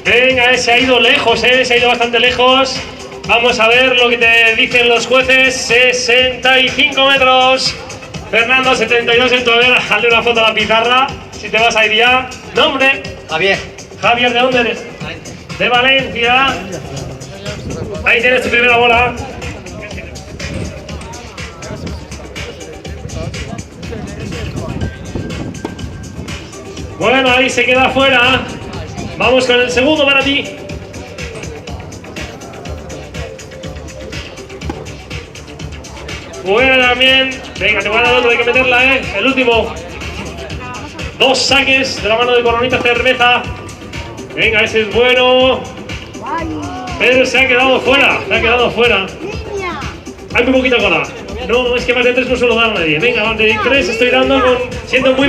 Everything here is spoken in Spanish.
Venga, se ha ido lejos, se ha ido bastante lejos. Vamos a ver lo que te dicen los jueces. 65 metros. Fernando, 72 en tu haber. Hazle una foto a la pizarra. Si te vas a ir ya. ¿Nombre? Javier. Javier, ¿de dónde eres? De Valencia. Ahí tienes tu primera bola. Bueno, ahí se queda fuera. Vamos con el segundo para ti. Fuera también. Venga, te voy a dar otro, hay que meterla, El último. 2 saques de la mano de Coronita Cerveza. Venga, ese es bueno. Pero se ha quedado fuera. Se ha quedado fuera. Hay muy poquita cola. No, es que más de 3 no suelo dar a nadie. Venga, más de 3 estoy dando con siendo muy